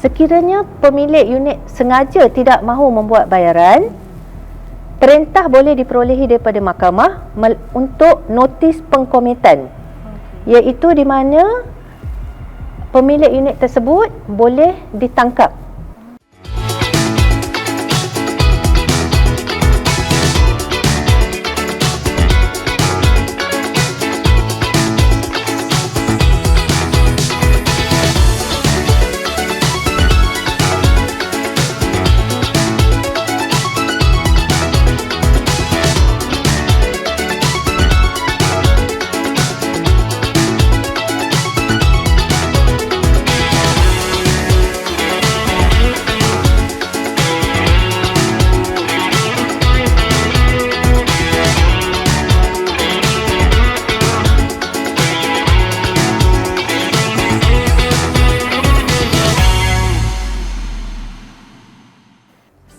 Sekiranya pemilik unit sengaja tidak mahu membuat bayaran, perintah boleh diperolehi daripada mahkamah untuk notis pengkomitan, iaitu di mana pemilik unit tersebut boleh ditangkap.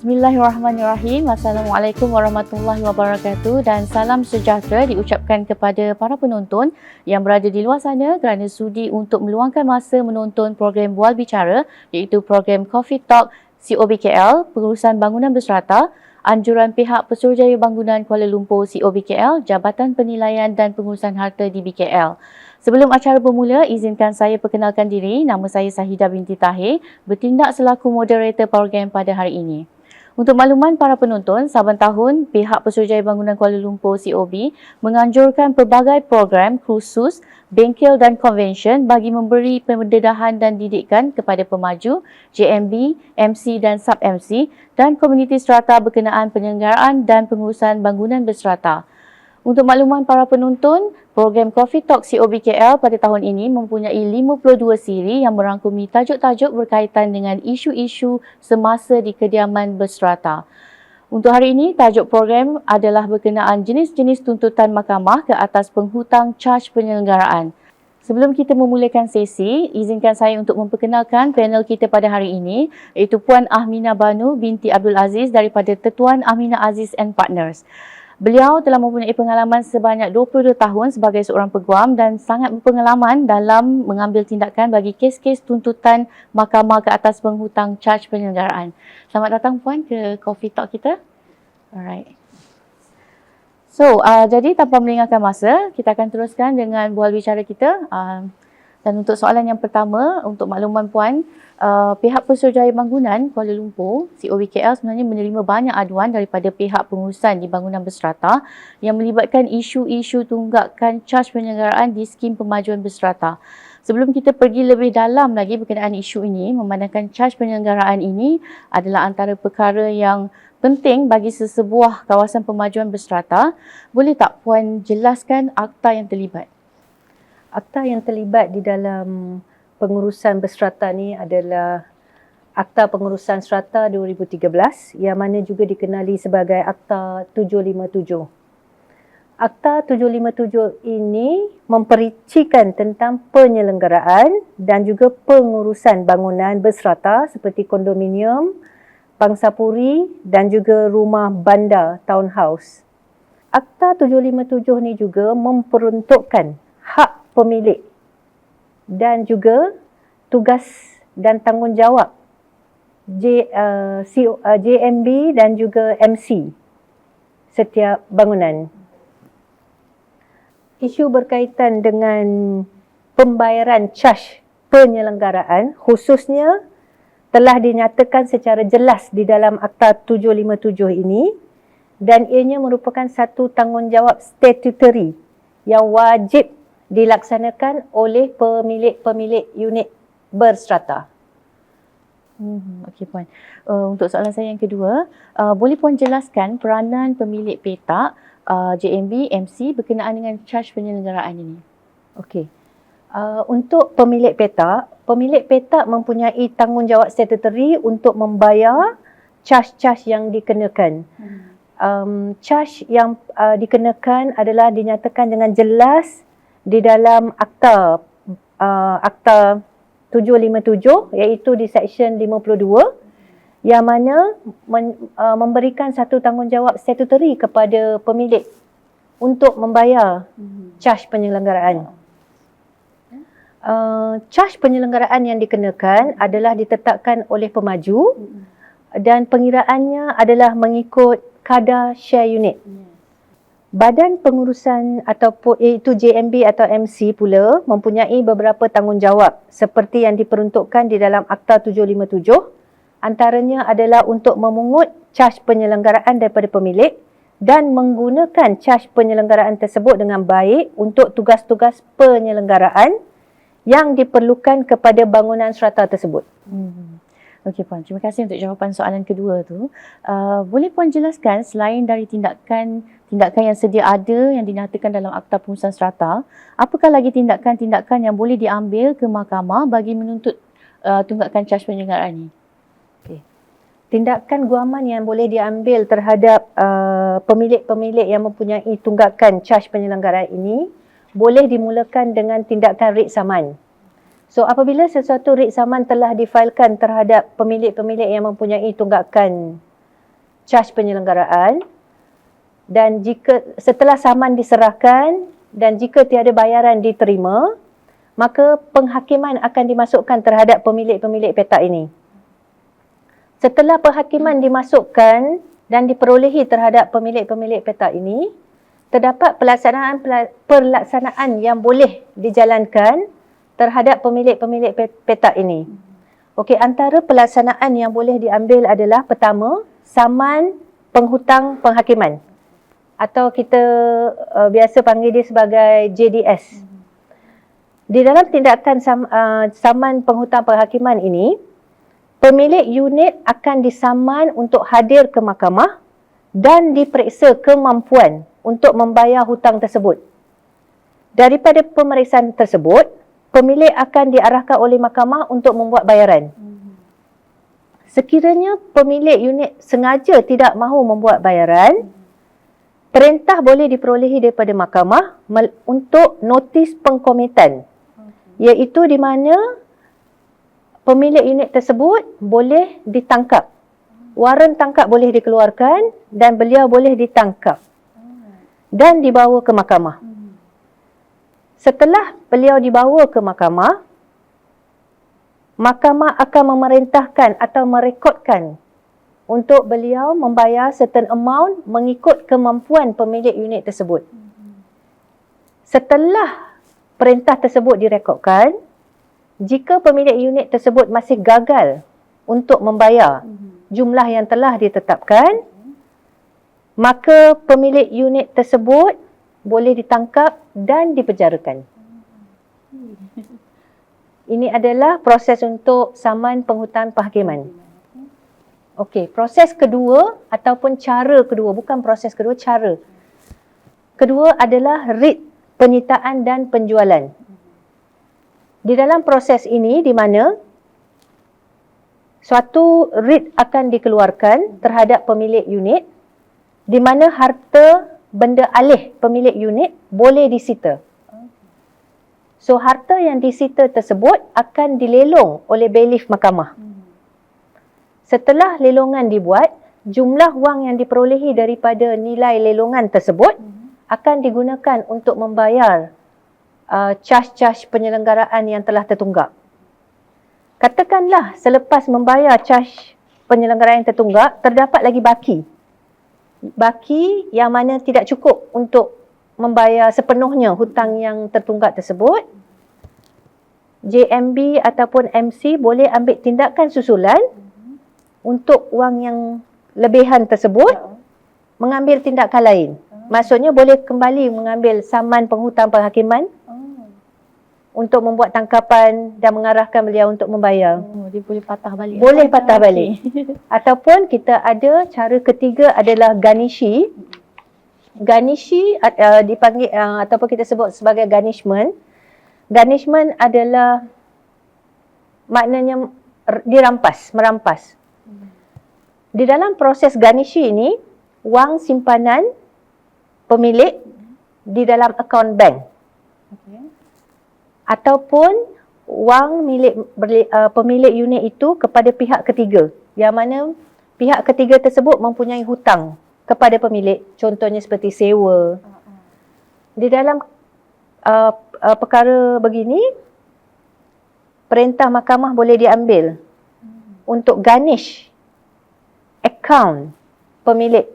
Bismillahirrahmanirrahim. Assalamualaikum warahmatullahi wabarakatuh dan salam sejahtera diucapkan kepada para penonton yang berada di luar sana kerana sudi untuk meluangkan masa menonton program Bual Bicara, iaitu program Coffee Talk COBKL, Pengurusan Bangunan Berserata, anjuran pihak Pesuruhjaya Bangunan Kuala Lumpur COBKL, Jabatan Penilaian dan Pengurusan Harta di BKL. Sebelum acara bermula, izinkan saya perkenalkan diri. Nama saya Sahidah binti Tahir, bertindak selaku moderator program pada hari ini. Untuk makluman para penonton, saban tahun pihak Pesuruhjaya Bangunan Kuala Lumpur COB menganjurkan pelbagai program khusus, bengkel dan konvensyen bagi memberi pendedahan dan didikan kepada pemaju, JMB, MC dan sub-MC dan komuniti strata berkenaan penyelenggaraan dan pengurusan bangunan berserata. Untuk makluman para penonton, program Coffee Talk COBKL pada tahun ini mempunyai 52 siri yang merangkumi tajuk-tajuk berkaitan dengan isu-isu semasa di kediaman berserata. Untuk hari ini, tajuk program adalah berkenaan jenis-jenis tuntutan mahkamah ke atas penghutang caj penyelenggaraan. Sebelum kita memulakan sesi, izinkan saya untuk memperkenalkan panel kita pada hari ini, iaitu Puan Ahmina Banu binti Abdul Aziz daripada Tetuan Ahmina Aziz and Partners. Beliau telah mempunyai pengalaman sebanyak 22 tahun sebagai seorang peguam dan sangat berpengalaman dalam mengambil tindakan bagi kes-kes tuntutan mahkamah ke atas penghutang caj penyelenggaraan. Selamat datang Puan ke Coffee Talk kita. Alright. So, jadi tanpa melengahkan masa, kita akan teruskan dengan bual bicara kita. Dan untuk soalan yang pertama, untuk makluman Puan, pihak Pesuruhjaya Bangunan Kuala Lumpur COBKL sebenarnya menerima banyak aduan daripada pihak pengurusan di bangunan berserata yang melibatkan isu-isu tunggakan caj penyelenggaraan di skim pemajuan berserata. Sebelum kita pergi lebih dalam lagi berkenaan isu ini, memandangkan caj penyelenggaraan ini adalah antara perkara yang penting bagi sesebuah kawasan pemajuan berserata, boleh tak Puan jelaskan akta yang terlibat? Akta yang terlibat di dalam pengurusan berserata ni adalah Akta Pengurusan Strata 2013 yang mana juga dikenali sebagai Akta 757. Akta 757 ini memperincikan tentang penyelenggaraan dan juga pengurusan bangunan berserata seperti kondominium, pangsapuri dan juga rumah bandar townhouse. Akta 757 ni juga memperuntukkan hak pemilik dan juga tugas dan tanggungjawab JMB dan juga MC setiap bangunan. Isu berkaitan dengan pembayaran caj penyelenggaraan khususnya telah dinyatakan secara jelas di dalam Akta 757 ini dan ianya merupakan satu tanggungjawab statutory yang wajib dilaksanakan oleh pemilik-pemilik unit berserata. Okey Puan. Untuk soalan saya yang kedua, boleh Puan jelaskan peranan pemilik petak JMB, MC berkenaan dengan caj penyelenggaraan ini? Okey. Untuk pemilik petak mempunyai tanggungjawab statutory untuk membayar caj-caj yang dikenakan. Caj yang dikenakan adalah dinyatakan dengan jelas di dalam Akta 757 iaitu di Seksyen 52 yang mana memberikan satu tanggungjawab statutory kepada pemilik untuk membayar caj penyelenggaraan. Caj penyelenggaraan yang dikenakan adalah ditetapkan oleh pemaju dan pengiraannya adalah mengikut kadar share unit. Badan pengurusan ataupun iaitu JMB atau MC pula mempunyai beberapa tanggungjawab seperti yang diperuntukkan di dalam Akta 757. Antaranya adalah untuk memungut caj penyelenggaraan daripada pemilik dan menggunakan caj penyelenggaraan tersebut dengan baik untuk tugas-tugas penyelenggaraan yang diperlukan kepada bangunan strata tersebut. Okey Puan, terima kasih untuk jawapan soalan kedua tu. Boleh Puan jelaskan selain dari tindakan yang sedia ada yang dinyatakan dalam Akta Pengurusan Strata, apakah lagi tindakan-tindakan yang boleh diambil ke mahkamah bagi menuntut tunggakan caj penyelenggaraan ini? Okay. Tindakan guaman yang boleh diambil terhadap pemilik-pemilik yang mempunyai tunggakan caj penyelenggaraan ini boleh dimulakan dengan tindakan writ saman. So apabila sesuatu writ saman telah difailkan terhadap pemilik-pemilik yang mempunyai tunggakan caj penyelenggaraan dan jika setelah saman diserahkan dan jika tiada bayaran diterima, maka penghakiman akan dimasukkan terhadap pemilik-pemilik petak ini. Setelah penghakiman dimasukkan dan diperolehi terhadap pemilik-pemilik petak ini, terdapat pelaksanaan yang boleh dijalankan terhadap pemilik-pemilik petak ini. Okey, antara pelaksanaan yang boleh diambil adalah pertama, saman penghutang penghakiman atau kita biasa panggil dia sebagai JDS. Di dalam tindakan saman penghutang penghakiman ini, pemilik unit akan disaman untuk hadir ke mahkamah dan diperiksa kemampuan untuk membayar hutang tersebut. Daripada pemeriksaan tersebut, pemilik akan diarahkan oleh mahkamah untuk membuat bayaran. Sekiranya pemilik unit sengaja tidak mahu membuat bayaran, perintah boleh diperolehi daripada mahkamah untuk notis pengkomitan, iaitu di mana pemilik unit tersebut boleh ditangkap. Waran tangkap boleh dikeluarkan dan beliau boleh ditangkap dan dibawa ke mahkamah. Setelah beliau dibawa ke mahkamah, mahkamah akan memerintahkan atau merekodkan untuk beliau membayar certain amount mengikut kemampuan pemilik unit tersebut. Setelah perintah tersebut direkodkan, jika pemilik unit tersebut masih gagal untuk membayar jumlah yang telah ditetapkan, maka pemilik unit tersebut boleh ditangkap dan dipenjarakan. Ini adalah proses untuk saman penghutang penghakiman. Okey, proses kedua ataupun cara kedua, bukan proses kedua, cara kedua adalah writ penyitaan dan penjualan. Di dalam proses ini di mana suatu writ akan dikeluarkan terhadap pemilik unit di mana harta benda alih pemilik unit boleh disita. So harta yang disita tersebut akan dilelong oleh bailiff mahkamah. Setelah lelongan dibuat, jumlah wang yang diperolehi daripada nilai lelongan tersebut akan digunakan untuk membayar caj-caj penyelenggaraan yang telah tertunggak. Katakanlah selepas membayar caj penyelenggaraan yang tertunggak, terdapat lagi baki yang mana tidak cukup untuk membayar sepenuhnya hutang yang tertunggak tersebut, JMB ataupun MC boleh ambil tindakan susulan untuk wang yang lebihan tersebut, mengambil tindakan lain. Maksudnya boleh kembali mengambil saman penghutang penghakiman untuk membuat tangkapan dan mengarahkan beliau untuk membayar. Dia boleh patah balik. Boleh patah balik. Ataupun kita ada cara ketiga adalah garnishi. Garnishi dipanggil ataupun kita sebut sebagai garnishment. Garnishment adalah maknanya dirampas, merampas. Di dalam proses garnishi ini, wang simpanan pemilik di dalam akaun bank. Ataupun wang pemilik unit itu kepada pihak ketiga, yang mana pihak ketiga tersebut mempunyai hutang kepada pemilik, contohnya seperti sewa. Di dalam perkara begini, perintah mahkamah boleh diambil untuk garnish akaun pemilik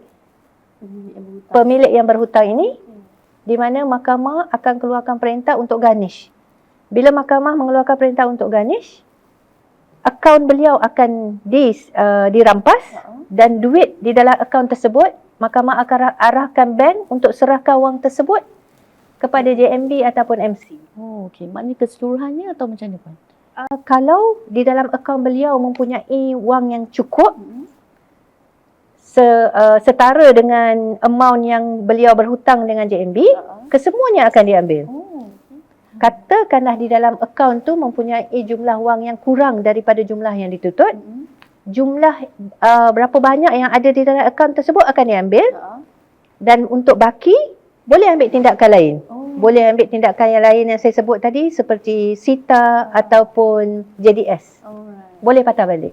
yang berhutang ini, di mana mahkamah akan keluarkan perintah untuk garnish. Bila mahkamah mengeluarkan perintah untuk garnish, akaun beliau akan dirampas dan duit di dalam akaun tersebut, mahkamah akan arahkan bank untuk serahkan wang tersebut kepada JMB ataupun MC. Oh, okey. Maknanya keseluruhannya atau macam mana, Puan? Kalau di dalam akaun beliau mempunyai wang yang cukup, setara dengan amount yang beliau berhutang dengan JMB, kesemuanya akan diambil. Katakanlah di dalam akaun tu mempunyai jumlah wang yang kurang daripada jumlah yang dituntut, jumlah berapa banyak yang ada di dalam akaun tersebut akan diambil, dan untuk baki boleh ambil tindakan lain. Boleh ambil tindakan yang lain yang saya sebut tadi seperti sita ataupun JDS. Boleh patah balik.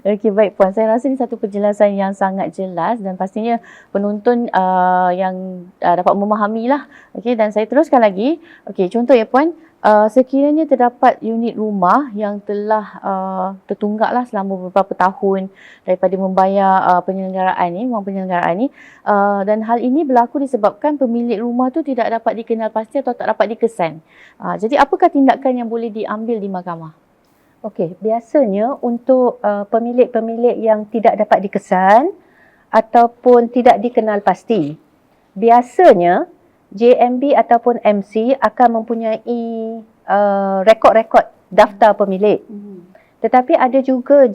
Okey, baik Puan. Saya rasa ini satu penjelasan yang sangat jelas dan pastinya penonton yang dapat memahami lah. Okey, dan saya teruskan lagi. Okey, contoh ya Puan, sekiranya terdapat unit rumah yang telah tertunggak lah selama beberapa tahun daripada membayar wang penyelenggaraan ni, dan hal ini berlaku disebabkan pemilik rumah tu tidak dapat dikenal pasti atau tak dapat dikesan. Jadi apakah tindakan yang boleh diambil di mahkamah? Okey, biasanya untuk pemilik-pemilik yang tidak dapat dikesan ataupun tidak dikenal pasti, biasanya JMB ataupun MC akan mempunyai rekod-rekod daftar pemilik. Tetapi ada juga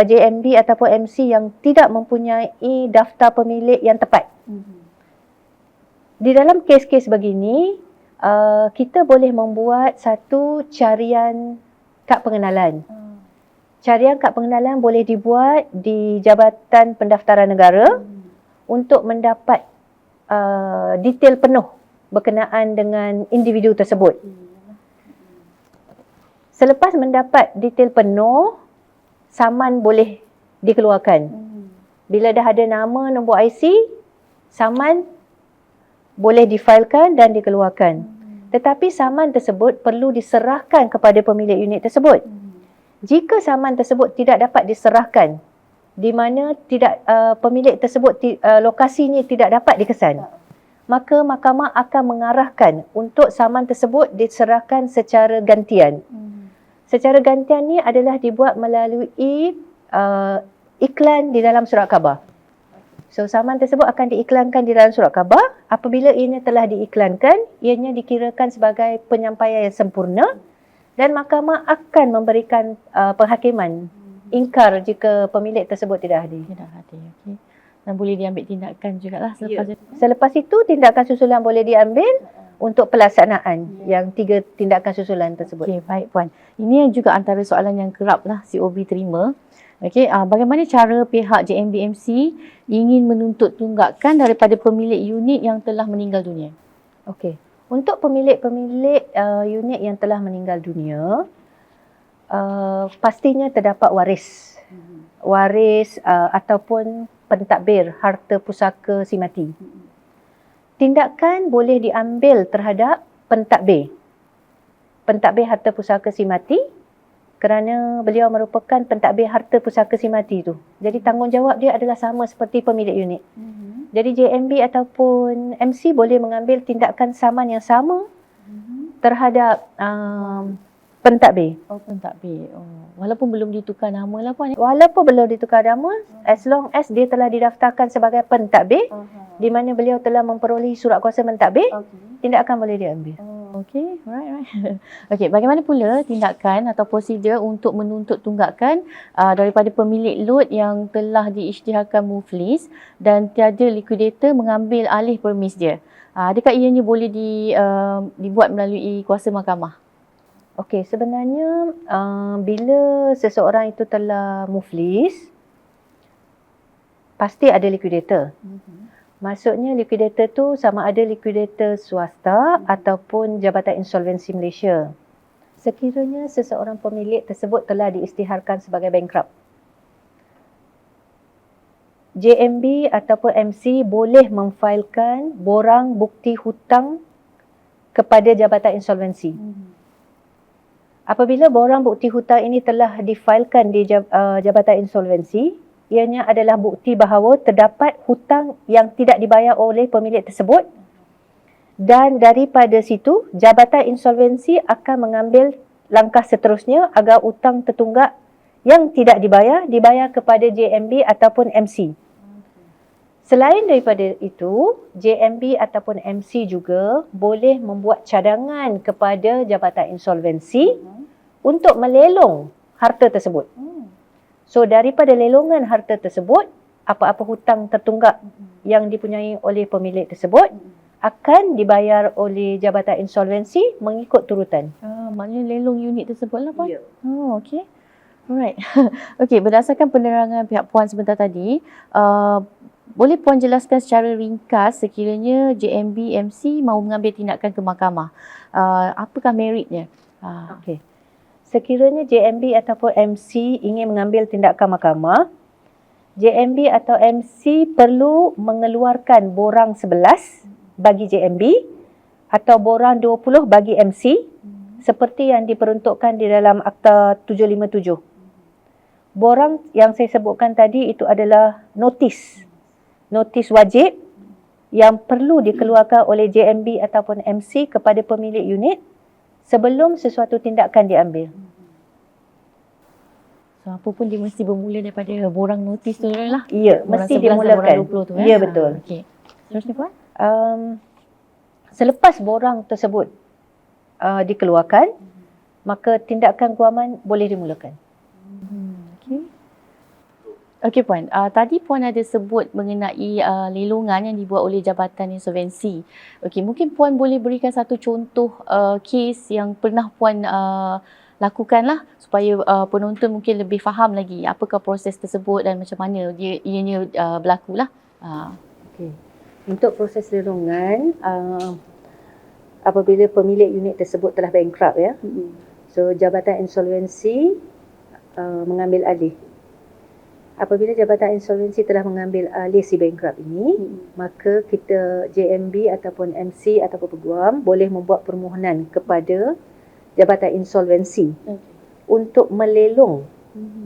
JMB ataupun MC yang tidak mempunyai daftar pemilik yang tepat. Di dalam kes-kes begini, kita boleh membuat satu carian kad pengenalan. Carian kad pengenalan boleh dibuat di Jabatan Pendaftaran Negara untuk mendapat detail penuh berkenaan dengan individu tersebut. Selepas mendapat detail penuh, saman boleh dikeluarkan. Bila dah ada nama, nombor IC, saman boleh difailkan dan dikeluarkan. Tetapi saman tersebut perlu diserahkan kepada pemilik unit tersebut. Jika saman tersebut tidak dapat diserahkan, di mana pemilik tersebut lokasinya tidak dapat dikesan, maka mahkamah akan mengarahkan untuk saman tersebut diserahkan secara gantian. Secara gantian ni adalah dibuat melalui iklan di dalam surat khabar. So, saman tersebut akan diiklankan di dalam surat khabar. Apabila ianya telah diiklankan, ianya dikirakan sebagai penyampaian yang sempurna dan mahkamah akan memberikan penghakiman ingkar jika pemilik tersebut tidak hadir. Okey. Dan boleh diambil tindakan jugalah selepas itu. Selepas itu, tindakan susulan boleh diambil untuk pelaksanaan yang 3 tindakan susulan tersebut. Okey, baik Puan. Ini juga antara soalan yang kerap lah COB terima. Okey, bagaimana cara pihak JMB-MC ingin menuntut tunggakan daripada pemilik unit yang telah meninggal dunia? Okey, untuk pemilik-pemilik unit yang telah meninggal dunia, pastinya terdapat waris. Waris ataupun pentadbir harta pusaka si mati. Tindakan boleh diambil terhadap pentadbir harta pusaka si mati, kerana beliau merupakan pentadbir harta pusaka si mati tu. Jadi tanggungjawab dia adalah sama seperti pemilik unit. Jadi JMB ataupun MC boleh mengambil tindakan saman yang sama terhadap pentadbir. Pentadbir. Walaupun belum ditukar nama lah Puan. Walaupun belum ditukar nama, as long as dia telah didaftarkan sebagai pentadbir, di mana beliau telah memperolehi surat kuasa mentadbir, tindakan boleh diambil. Okey, right. Okey, bagaimana pula tindakan atau prosedur untuk menuntut tunggakan daripada pemilik lot yang telah diisytiharkan muflis dan tiada liquidator mengambil alih premis dia? Adakah ianya boleh dibuat melalui kuasa mahkamah? Okey, sebenarnya bila seseorang itu telah muflis, pasti ada liquidator. Maksudnya liquidator tu sama ada liquidator swasta ataupun Jabatan Insolvensi Malaysia. Sekiranya seseorang pemilik tersebut telah diisytiharkan sebagai bankrupt, JMB ataupun MC boleh memfailkan borang bukti hutang kepada Jabatan Insolvensi. Apabila borang bukti hutang ini telah difailkan di Jabatan Insolvensi, ianya adalah bukti bahawa terdapat hutang yang tidak dibayar oleh pemilik tersebut, dan daripada situ Jabatan Insolvensi akan mengambil langkah seterusnya agar hutang tertunggak yang tidak dibayar kepada JMB ataupun MC. Selain daripada itu, JMB ataupun MC juga boleh membuat cadangan kepada Jabatan Insolvensi untuk melelong harta tersebut. So daripada lelongan harta tersebut, apa-apa hutang tertunggak yang dipunyai oleh pemilik tersebut akan dibayar oleh Jabatan Insolvensi mengikut turutan. Maknanya lelong unit tersebut lah, Puan? Ya. Oh, okey. Alright. Okey, berdasarkan penerangan pihak Puan sebentar tadi, boleh Puan jelaskan secara ringkas sekiranya JMB MC mahu mengambil tindakan ke mahkamah. Apakah meritnya? Okey. Sekiranya JMB ataupun MC ingin mengambil tindakan mahkamah, JMB atau MC perlu mengeluarkan borang 11 bagi JMB atau borang 20 bagi MC seperti yang diperuntukkan di dalam Akta 757. Borang yang saya sebutkan tadi itu adalah notis wajib yang perlu dikeluarkan oleh JMB ataupun MC kepada pemilik unit sebelum sesuatu tindakan diambil. So, apa pun dia mesti bermula daripada borang notis tu lah. Ya, Borang mesti 11 dan dimulakan. borang 20 tu. Ya, betul. Okey. Terusnya, Puan? Selepas borang tersebut dikeluarkan, maka tindakan guaman boleh dimulakan. Okey. Okey, Puan. Tadi Puan ada sebut mengenai lelongan yang dibuat oleh Jabatan Insolvensi. Okey, mungkin Puan boleh berikan satu contoh kes yang pernah Puan lakukanlah supaya penonton mungkin lebih faham lagi apakah proses tersebut dan macam mana ianya berlakulah. Okey. Untuk proses lelongan, apabila pemilik unit tersebut telah bankrupt ya. So Jabatan Insolvensi mengambil alih. Apabila Jabatan Insolvensi telah mengambil alih si bankrupt ini, maka kita JMB ataupun MC ataupun peguam boleh membuat permohonan kepada Jabatan Insolvensi untuk melelong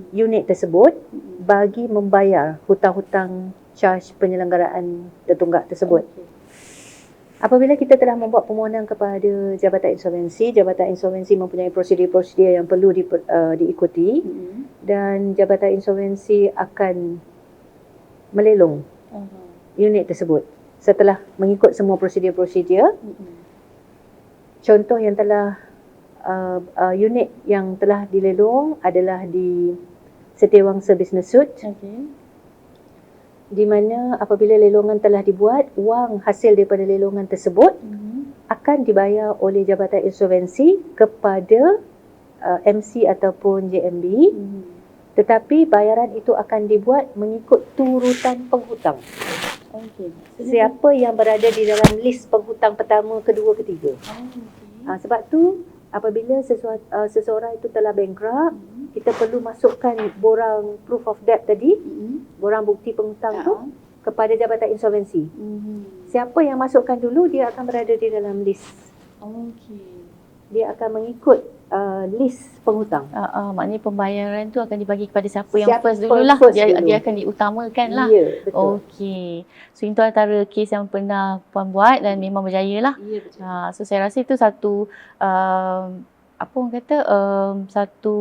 unit tersebut bagi membayar hutang-hutang charge penyelenggaraan tertunggak tersebut. Apabila kita telah membuat permohonan kepada Jabatan Insolvensi mempunyai prosedur-prosedur yang perlu diikuti dan Jabatan Insolvensi akan melelong unit tersebut setelah mengikut semua prosedur-prosedur. Contoh yang telah unit yang telah dilelong adalah di Setiawangsa Business Suit. Di mana apabila lelongan telah dibuat, wang hasil daripada lelongan tersebut akan dibayar oleh Jabatan Insolvensi kepada MC ataupun JMB, tetapi bayaran itu akan dibuat mengikut turutan penghutang. Siapa yang berada di dalam list penghutang pertama, kedua, ketiga. Sebab tu apabila seseorang itu telah bankrupt, kita perlu masukkan borang proof of debt tadi, borang bukti penghutang tu kepada Jabatan Insolvensi. Siapa yang masukkan dulu, dia akan berada di dalam list. Dia akan mengikut list penghutang. Maknanya pembayaran tu akan dibagi kepada siapa yang first dulu lah. Dia akan diutamakan lah. Ya, betul. Okey. So itu antara kes yang pernah Puan buat dan memang berjaya lah. Ya, betul. So saya rasa itu satu apa orang kata satu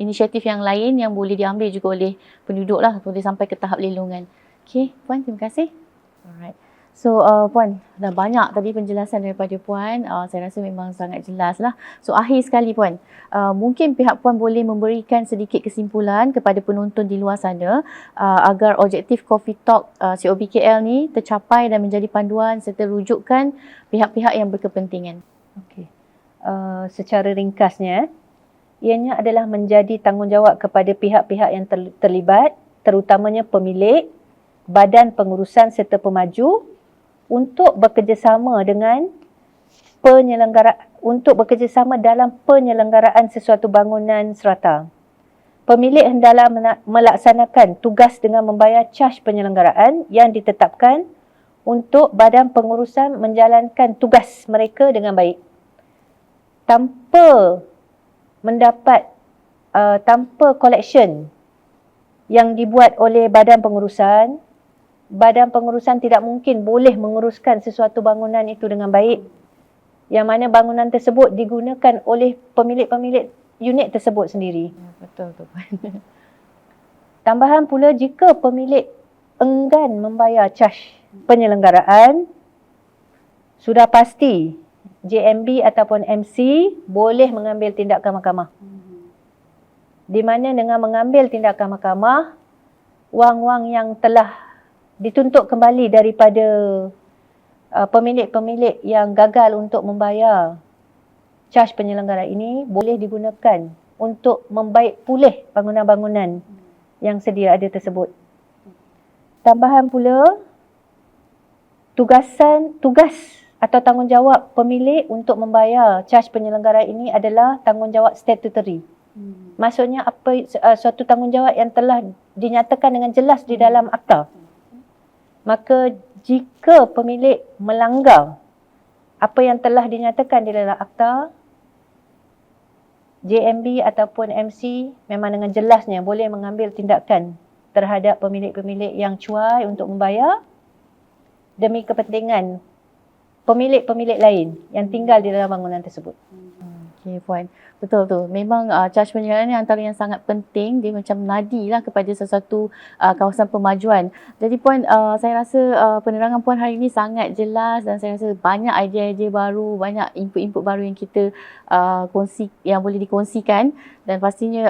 inisiatif yang lain yang boleh diambil juga oleh penduduk lah, boleh sampai ke tahap lelongan. Okey, Puan, terima kasih. Alright. So Puan, dah banyak tadi penjelasan daripada Puan. Saya rasa memang sangat jelas lah. So akhir sekali Puan, mungkin pihak Puan boleh memberikan sedikit kesimpulan kepada penonton di luar sana agar objektif Coffee Talk COBKL ni tercapai dan menjadi panduan serta rujukan pihak-pihak yang berkepentingan. Okey. Secara ringkasnya, ianya adalah menjadi tanggungjawab kepada pihak-pihak yang terlibat, terutamanya pemilik, badan pengurusan serta pemaju untuk bekerjasama dalam penyelenggaraan sesuatu bangunan serata. Pemilik hendaklah melaksanakan tugas dengan membayar caj penyelenggaraan yang ditetapkan untuk badan pengurusan menjalankan tugas mereka dengan baik, tanpa mendapat tanpa collection yang dibuat oleh badan pengurusan tidak mungkin boleh menguruskan sesuatu bangunan itu dengan baik, yang mana bangunan tersebut digunakan oleh pemilik-pemilik unit tersebut sendiri. Betul tu. Tambahan pula, jika pemilik enggan membayar caj penyelenggaraan, sudah pasti JMB ataupun MC boleh mengambil tindakan mahkamah. Di mana dengan mengambil tindakan mahkamah, wang-wang yang telah dituntut kembali daripada pemilik-pemilik yang gagal untuk membayar caj penyelenggara ini boleh digunakan untuk membaik pulih bangunan-bangunan yang sedia ada tersebut. Tambahan pula, tugas atau tanggungjawab pemilik untuk membayar caj penyelenggara ini adalah tanggungjawab statutory. Maksudnya suatu tanggungjawab yang telah dinyatakan dengan jelas di dalam akta. Maka jika pemilik melanggar apa yang telah dinyatakan di dalam akta, JMB ataupun MC memang dengan jelasnya boleh mengambil tindakan terhadap pemilik-pemilik yang cuai untuk membayar demi kepentingan pemilik-pemilik lain yang tinggal di dalam bangunan tersebut. Okay, Puan. Betul tu. Memang caj penyelenggaraan ni antara yang sangat penting. Dia macam nadi lah kepada sesuatu kawasan pemajuan. Jadi Puan, saya rasa penerangan Puan hari ini sangat jelas dan saya rasa banyak idea-idea baru, banyak input-input baru yang kita yang boleh dikongsikan, dan pastinya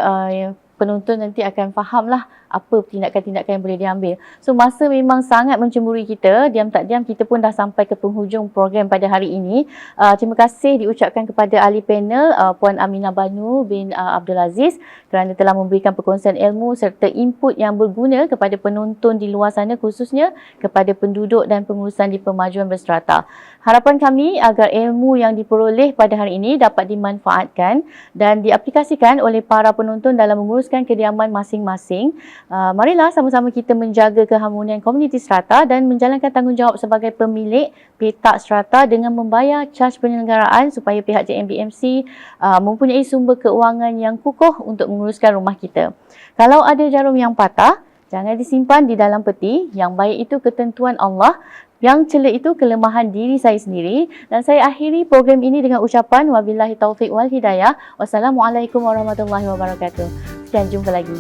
penonton nanti akan fahamlah apa tindakan-tindakan yang boleh diambil. So masa memang sangat mencemburui kita, diam tak diam kita pun dah sampai ke penghujung program pada hari ini. Terima kasih diucapkan kepada ahli panel Puan Aminah Banu bin Abdul Aziz kerana telah memberikan perkongsian ilmu serta input yang berguna kepada penonton di luar sana, khususnya kepada penduduk dan pengurusan di pemajuan berstrata. Harapan kami agar ilmu yang diperoleh pada hari ini dapat dimanfaatkan dan diaplikasikan oleh para penonton dalam menguruskan kediaman masing-masing. Marilah sama-sama kita menjaga keharmonian komuniti strata dan menjalankan tanggungjawab sebagai pemilik petak strata dengan membayar caj penyelenggaraan supaya pihak JMBMC mempunyai sumber keuangan yang kukuh untuk menguruskan rumah kita. Kalau ada jarum yang patah, jangan disimpan di dalam peti. Yang baik itu ketentuan Allah, yang celak itu kelemahan diri saya sendiri. Dan saya akhiri program ini dengan ucapan wabillahi taufiq wal hidayah. Wassalamualaikum warahmatullahi wabarakatuh. Sekian, jumpa lagi.